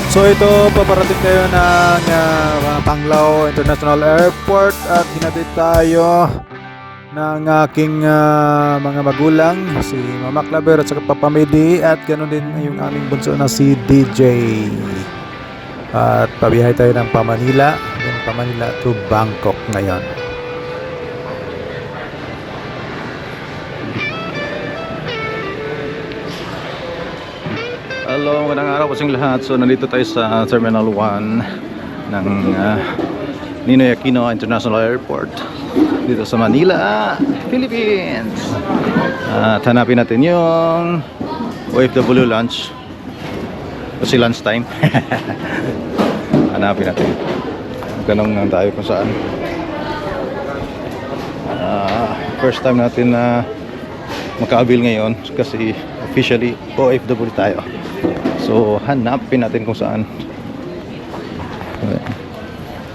So ito, paparating tayo ng Panglao International Airport at hinatid tayo ng aking mga magulang, si Mama Claver at saka Papa Medi, at ganoon din yung aming bunso na si DJ. At pabiyahe tayo ng Pamanila, Pamanila to Bangkok ngayon. Hello, magandang araw po sa lahat. So nandito tayo sa Terminal 1 ng Ninoy Aquino International Airport dito sa Manila, Philippines. At hanapin natin yung OFW lunch kasi lunch time. Hanapin natin. Ganong lang tayo kung saan. First time natin na maka-avail ngayon kasi officially OFW tayo. So hanapin natin kung saan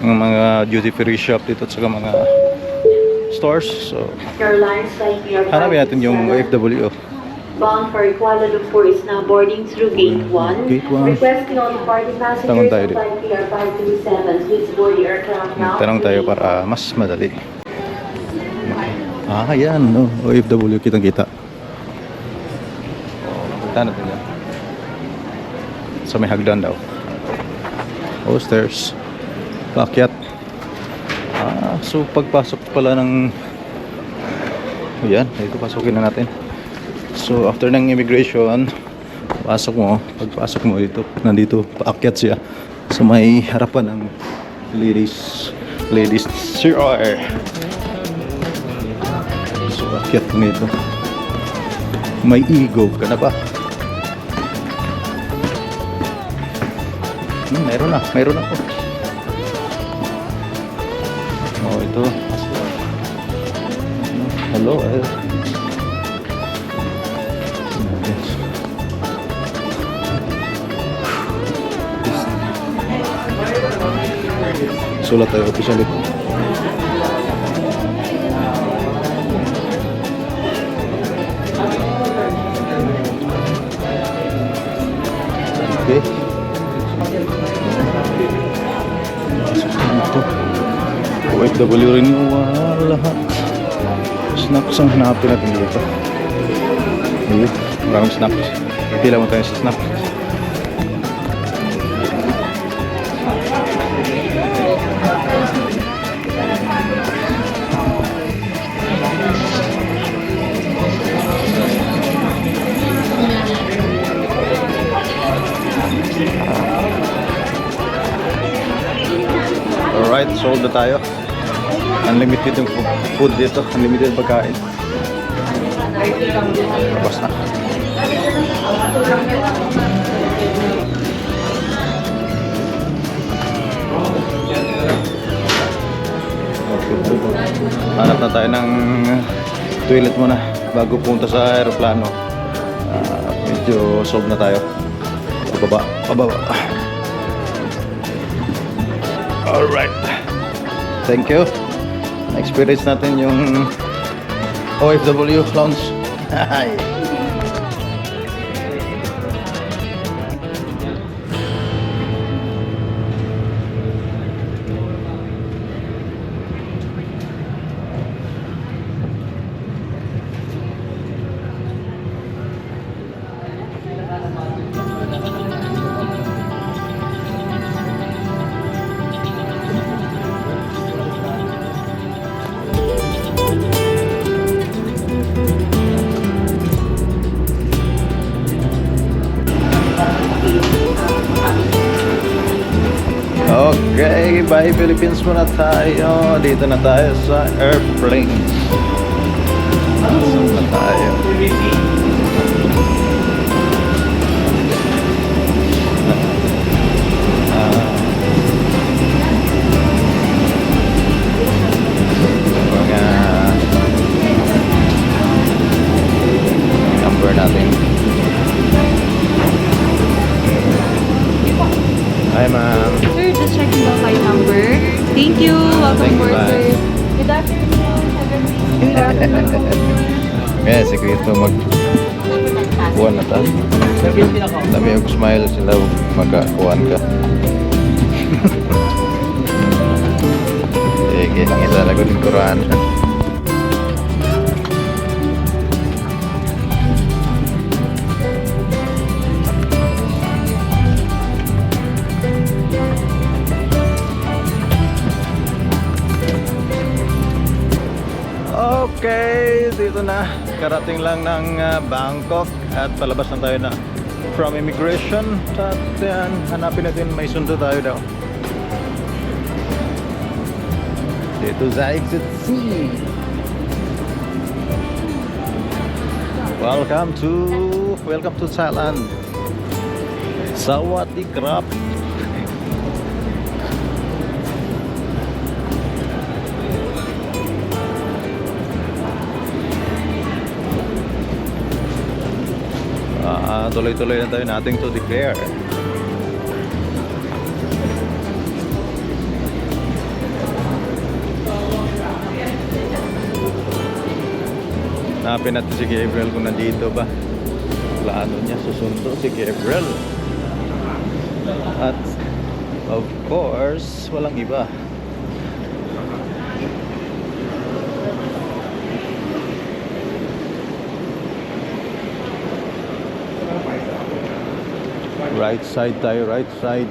yung mga duty free shop dito at saka mga stores. So hanapin natin yung OFW. Bound for Kuala Lumpur is now boarding through Gate 1. Gate 1. Requesting all departing passengers of flight PR 527 please board the aircraft now. Tanong tayo para mas madali. Yan, no? OFW kitang-kita. Punta natin yan. So may hagdan daw. Stairs. Paakyat. So pagpasok pala ng yan, ito pasukin na natin. So after ng immigration, pasok mo, pagpasok mo dito, nandito paakyat siya. So may harapan ng ladies CR. So paakyat mo nito. May ego ka na ba? Mayroon ako. Ito. Hello, sulat tayo official ito. Okay. OFW renewal lahat. Snacks ang hanapin natin dito. Ayun, maraming snacks. Pila mo tayo sa snacks. Alright, sold na tayo. Unlimited yung food dito, unlimited pagkain. Tapos na. Hanap na tayo ng toilet muna bago punta sa aeroplano. Medyo sold na tayo. Pababa. Alright. Thank you. Experience natin yung OFW lounge. Okay, bye Philippines muna tayo. Dito na tayo sa airplane. Pasok na tayo. Mga number natin. Hi ma'am. Sir, just checking the flight number. Thank you. Welcome aboard, sir. Good afternoon. Kaya secret mo basta. Dami yung smile sila magkakuhan ka. Sige, ang isa lago ng Quran. Okay, dito na. Karating lang ng Bangkok at palabas na tayo na from immigration. At yan, hanapin natin may sundo tayo daw. Dito sa exit C. Welcome to Thailand. Sawadee krap. Tuloy-tuloy na tayo, nothing to declare. Hanapin natin si Gabriel kung nandito ba. Plano niya, susundo si Gabriel. At of course, walang iba. Right side tayo, right side.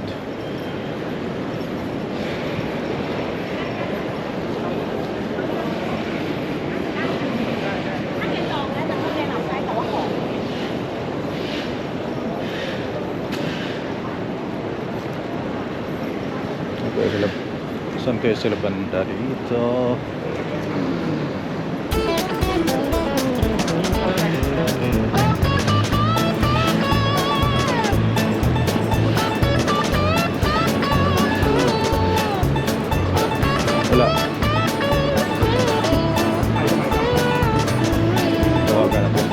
Okay, saan kayo sila banda dito? Wala. Tawagan natin.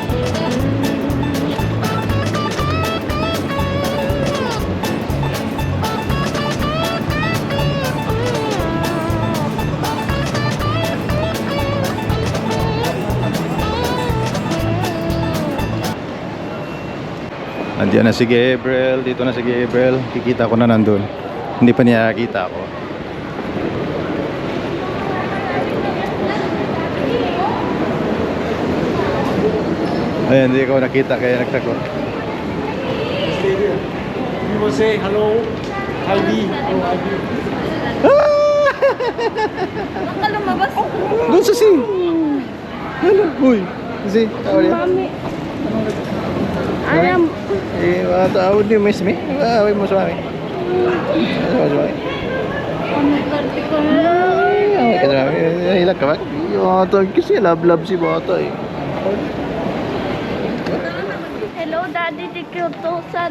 Andiyan na si Gabriel. Dito na si Gabriel. Kikita ko na nandun. Hindi pa niya nakita ako. Ayan, hindi ko nakita kaya nagtakot. We will say hello, Heidi. Hello, Heidi. Baka lumabas. Doon sa si. Hello, uy. Si, tawag niya. Mami. Ayam. Eh, mga tawag niyo, miss me. Away mo sa mami. Away mo sa mami. Away ka sa mami. Hilag ka ba? Yung tawag kasi, love si bata eh. Hello, Daddy. Dito sa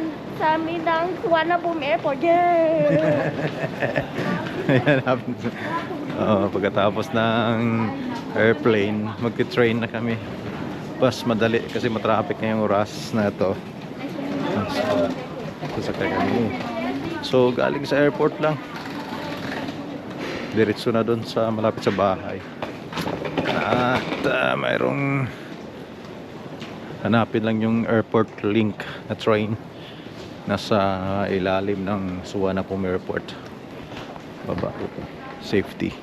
amin ng Suvarnabhumi Airport. Yeah! Ayan, pagkatapos ng airplane, mag-train na kami. Mas madali kasi matraffic ngayong oras na ito. Sasakay kami. So, galing sa airport lang. Diretso na doon sa malapit sa bahay. At mayroong hanapin lang yung airport link na train nasa ilalim ng Suvarnabhumi Airport. Baba ito. Safety.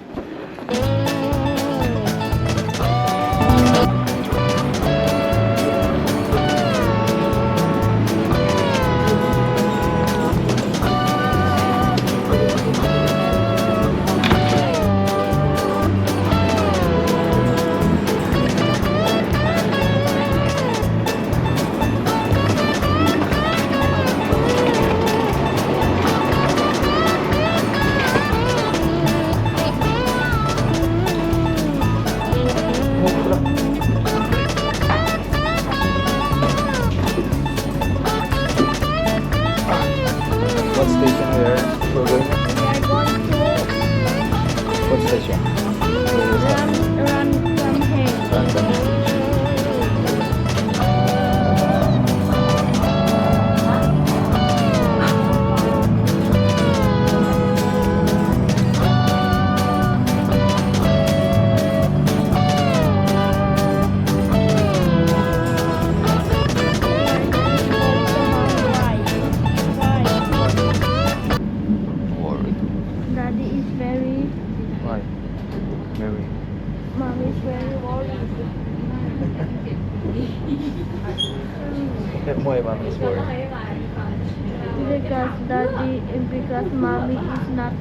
mom is for? Because daddy, because mommy is not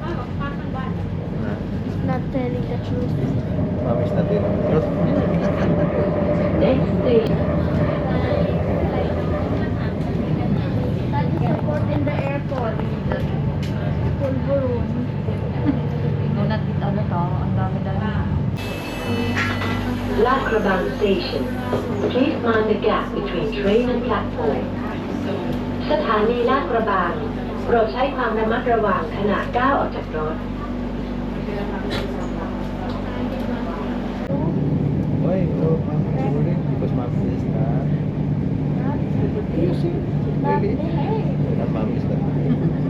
telling the truth. Mom is not telling the truth. Next station. Daddy support in the airport. Pulburon. Nunat ano to, ang dami-dami. Lakrabang Station. Please mind the gap between train and platform. สถานีลาดกระบังโปรดใช้ความระมัดระวังขณะก้าวออกจากรถ Why? Oh, mom is worried because mom is not. You see? Really? That mom is not.